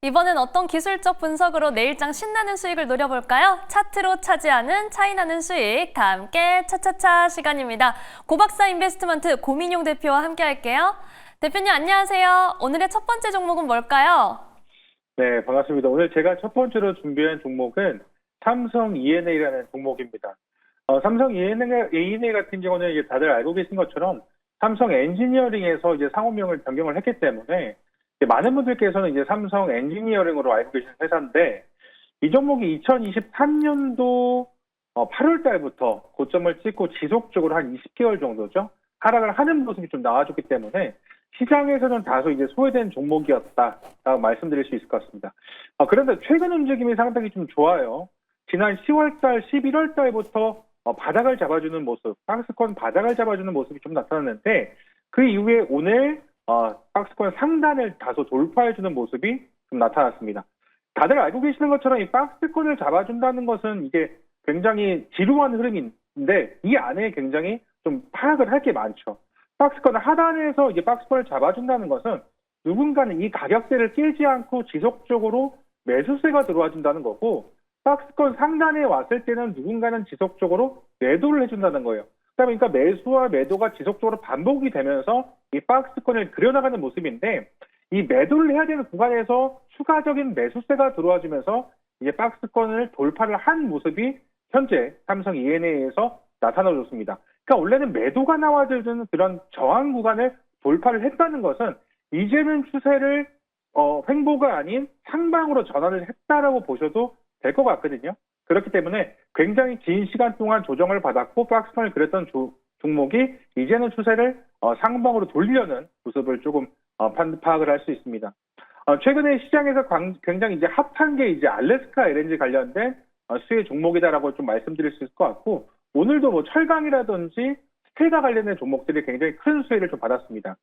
이번엔 어떤 기술적 분석으로 내일장 신나는 수익을 노려볼까요? 차트로 차지하는 차이나는 수익, 다 함께 차차차 시간입니다. 고박사 인베스트먼트 고민용 대표와 함께 할게요. 대표님 안녕하세요. 오늘의 첫 번째 종목은 뭘까요? 네, 반갑습니다. 오늘 제가 첫 번째로 준비한 종목은 삼성 E&A라는 종목입니다. 삼성 E&A 같은 경우는 이제 다들 알고 계신 것처럼 삼성 엔지니어링에서 이제 상호명을 변경을 했기 때문에 이제 많은 분들께서는 이제 삼성 엔지니어링으로 알고 계신 회사인데, 이 종목이 2023년도 8월 달부터 고점을 찍고 지속적으로 한 20개월 정도죠, 하락을 하는 모습이 좀 나와줬기 때문에 시장에서는 다소 이제 소외된 종목이었다라고 말씀드릴 수 있을 것 같습니다. 그런데 최근 움직임이 상당히 좀 좋아요. 지난 10월 달, 11월 달부터 바닥을 잡아주는 모습, 박스권 바닥을 잡아주는 모습이 좀 나타났는데, 그 이후에 오늘 박스권 상단을 다소 돌파해주는 모습이 좀 나타났습니다. 다들 알고 계시는 것처럼 이 박스권을 잡아준다는 것은 이게 굉장히 지루한 흐름인데, 이 안에 굉장히 좀 파악을 할 게 많죠. 박스권 하단에서 이제 박스권을 잡아준다는 것은 누군가는 이 가격대를 깨지 않고 지속적으로 매수세가 들어와 준다는 거고, 박스권 상단에 왔을 때는 누군가는 지속적으로 매도를 해준다는 거예요. 그러니까 매수와 매도가 지속적으로 반복이 되면서 이 박스권을 그려나가는 모습인데, 이 매도를 해야 되는 구간에서 추가적인 매수세가 들어와주면서 이제 박스권을 돌파를 한 모습이 현재 삼성 E&A에서 나타나줬습니다. 그러니까 원래는 매도가 나와주는 그런 저항 구간을 돌파를 했다는 것은 이제는 추세를 횡보가 아닌 상방으로 전환을 했다라고 보셔도 될 것 같거든요. 그렇기 때문에 굉장히 긴 시간 동안 조정을 받았고 박스권을 그렸던 종목이 이제는 추세를 상방으로 돌리려는 모습을 조금 파악을 할 수 있습니다. 최근에 시장에서 굉장히 이제 핫한 게 이제 알래스카 LNG 관련된 수혜 종목이다라고 좀 말씀드릴 수 있을 것 같고, 오늘도 뭐 철강이라든지 스테가 관련된 종목들이 굉장히 큰 수혜를 좀 받았습니다.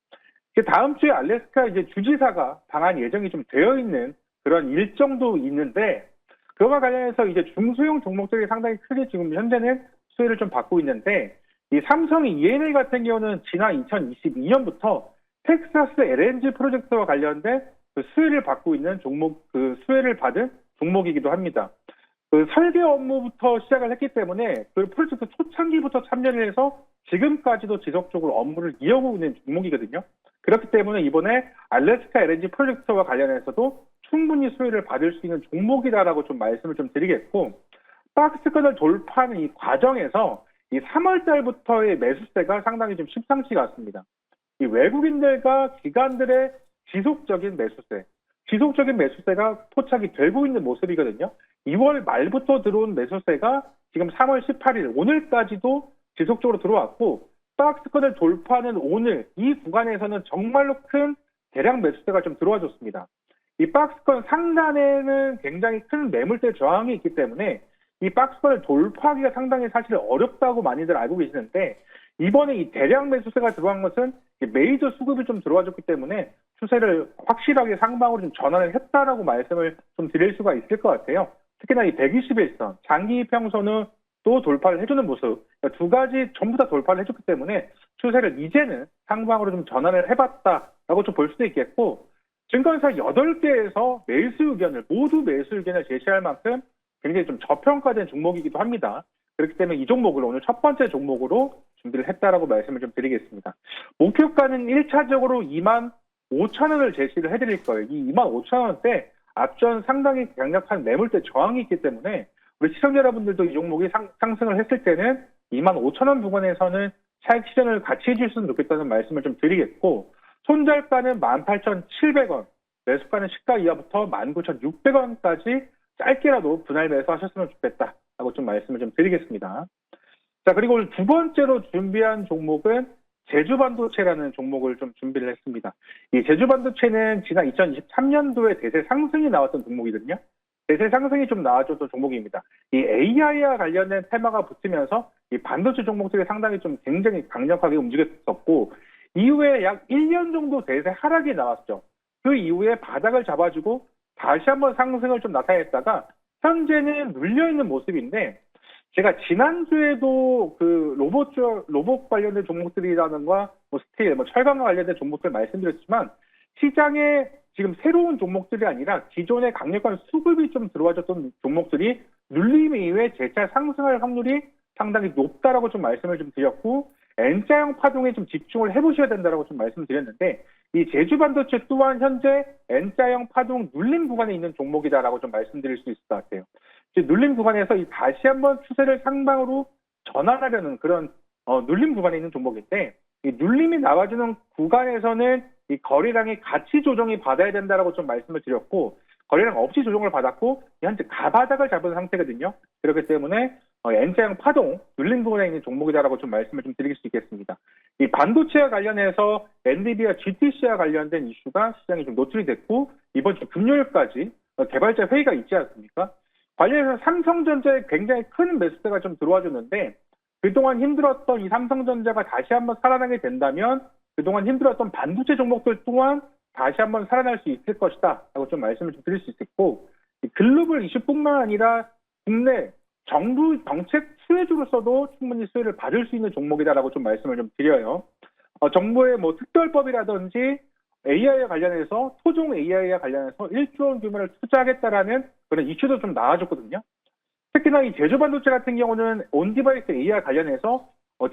다음 주에 알래스카 이제 주지사가 방한 예정이 좀 되어 있는 그런 일정도 있는데, 그와 관련해서 이제 중소형 종목들이 상당히 크게 지금 현재는 수혜를 좀 받고 있는데, 이 삼성 E&A 같은 경우는 지난 2022년부터 텍사스 LNG 프로젝트와 관련된 그 수혜를 받고 있는 종목, 그 수혜를 받은 종목이기도 합니다. 그 설계 업무부터 시작을 했기 때문에 그 프로젝트 초창기부터 참여를 해서 지금까지도 지속적으로 업무를 이어오고 있는 종목이거든요. 그렇기 때문에 이번에 알래스카 LNG 프로젝트와 관련해서도 충분히 수혜를 받을 수 있는 종목이다라고 좀 말씀을 좀 드리겠고, 박스권을 돌파하는 이 과정에서 이 3월 달부터의 매수세가 상당히 좀 심상치가 않습니다. 이 외국인들과 기관들의 지속적인 매수세가 포착이 되고 있는 모습이거든요. 2월 말부터 들어온 매수세가 지금 3월 18일 오늘까지도 지속적으로 들어왔고, 박스권을 돌파하는 오늘 이 구간에서는 정말로 큰 대량 매수세가 좀 들어와줬습니다. 이 박스권 상단에는 굉장히 큰 매물대 저항이 있기 때문에 이 박스권을 돌파하기가 상당히 사실 어렵다고 많이들 알고 계시는데, 이번에 이 대량 매수세가 들어간 것은 메이저 수급이 좀 들어와줬기 때문에 추세를 확실하게 상방으로 좀 전환을 했다라고 말씀을 좀 드릴 수가 있을 것 같아요. 특히나 이 121선 장기 이평선은 또 돌파를 해주는 모습, 그러니까 두 가지 전부 다 돌파를 해줬기 때문에 추세를 이제는 상방으로 좀 전환을 해봤다라고 좀 볼 수도 있겠고, 증권사 8개에서 모두 매수 의견을 제시할 만큼 굉장히 좀 저평가된 종목이기도 합니다. 그렇기 때문에 이 종목을 오늘 첫 번째 종목으로 준비를 했다라고 말씀을 좀 드리겠습니다. 목표가는 1차적으로 25,000원을 제시를 해드릴 거예요. 이 25,000원대 앞전 상당히 강력한 매물대 저항이 있기 때문에 우리 시청자 여러분들도 이 종목이 상승을 했을 때는 25,000원 부근에서는 차익 실현을 같이 해주셨으면 좋겠다는 말씀을 좀 드리겠고, 손절가는 18,700원, 매수가는 시가 이하부터 19,600원까지 짧게라도 분할 매수하셨으면 좋겠다라고 좀 말씀을 좀 드리겠습니다. 자, 그리고 오늘 두 번째로 준비한 종목은 제주반도체라는 종목을 좀 준비를 했습니다. 이 제주반도체는 지난 2023년도에 대세 상승이 나왔던 종목이거든요. 대세 상승이 좀 나와줬던 종목입니다. 이 AI와 관련된 테마가 붙으면서 이 반도체 종목들이 상당히 좀 굉장히 강력하게 움직였었고, 이후에 약 1년 정도 대세 하락이 나왔죠. 그 이후에 바닥을 잡아주고 다시 한번 상승을 좀 나타냈다가 현재는 눌려있는 모습인데, 제가 지난주에도 그 로봇 관련된 종목들이라든가 뭐 스틸, 철강과 관련된 종목들 말씀드렸지만, 시장에 지금 새로운 종목들이 아니라 기존의 강력한 수급이 좀 들어와줬던 종목들이 눌림 이후에 재차 상승할 확률이 상당히 높다라고 좀 말씀을 좀 드렸고, N자형 파동에 좀 집중을 해보셔야 된다라고 좀 말씀드렸는데, 이 제주반도체 또한 현재 N자형 파동 눌림 구간에 있는 종목이다라고 좀 말씀드릴 수 있을 것 같아요. 이제 눌림 구간에서 다시 한번 추세를 상방으로 전환하려는 그런 눌림 구간에 있는 종목인데, 이 눌림이 나와주는 구간에서는 이 거래량이 같이 조정이 받아야 된다라고 좀 말씀을 드렸고, 거래량 없이 조정을 받았고 현재 가바닥을 잡은 상태거든요. 그렇기 때문에 N자형 파동 눌림 부분에 있는 종목이다라고 좀 말씀을 좀 드릴 수 있겠습니다. 이 반도체와 관련해서 엔비디아 GTC와 관련된 이슈가 시장에 좀 노출이 됐고, 이번 주 금요일까지 개발자 회의가 있지 않습니까? 관련해서 삼성전자에 굉장히 큰 매수세가 좀 들어와 줬는데, 그동안 힘들었던 이 삼성전자가 다시 한번 살아나게 된다면 그동안 힘들었던 반도체 종목들 또한 다시 한번 살아날 수 있을 것이다 라고 좀 말씀을 좀 드릴 수 있겠고, 글로벌 이슈뿐만 아니라 국내 정부 정책 수혜주로서도 충분히 수혜를 받을 수 있는 종목이다라고 좀 말씀을 좀 드려요. 정부의 뭐 특별법이라든지 AI와 관련해서 토종 AI와 관련해서 1조 원 규모를 투자하겠다라는 그런 이슈도 좀 나와줬거든요. 특히나 이 제조반도체 같은 경우는 온디바이스 AI와 관련해서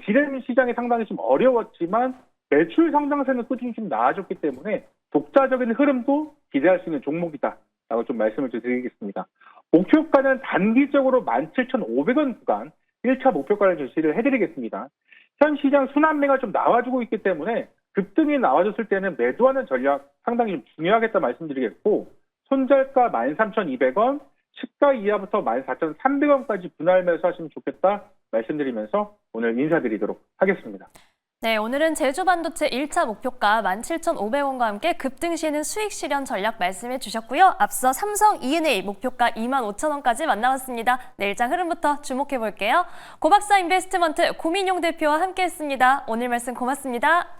디램 시장이 상당히 좀 어려웠지만 매출 성장세는 꾸준히 좀 나아졌기 때문에 독자적인 흐름도 기대할 수 있는 종목이다라고 좀 말씀을 드리겠습니다. 목표가는 단기적으로 17,500원 구간 1차 목표가를 제시를 해드리겠습니다. 현 시장 순환매가 좀 나와주고 있기 때문에 급등이 나와줬을 때는 매도하는 전략 상당히 좀 중요하겠다 말씀드리겠고, 손절가 13,200원, 시가 이하부터 14,300원까지 분할 매수하시면 좋겠다 말씀드리면서 오늘 인사드리도록 하겠습니다. 네, 오늘은 제주반도체 1차 목표가 17,500원과 함께 급등 시에는 수익 실현 전략 말씀해 주셨고요. 앞서 삼성 E&A 목표가 25,000원까지 만나봤습니다. 내일장 흐름부터 주목해 볼게요. 고박사 인베스트먼트 고민용 대표와 함께했습니다. 오늘 말씀 고맙습니다.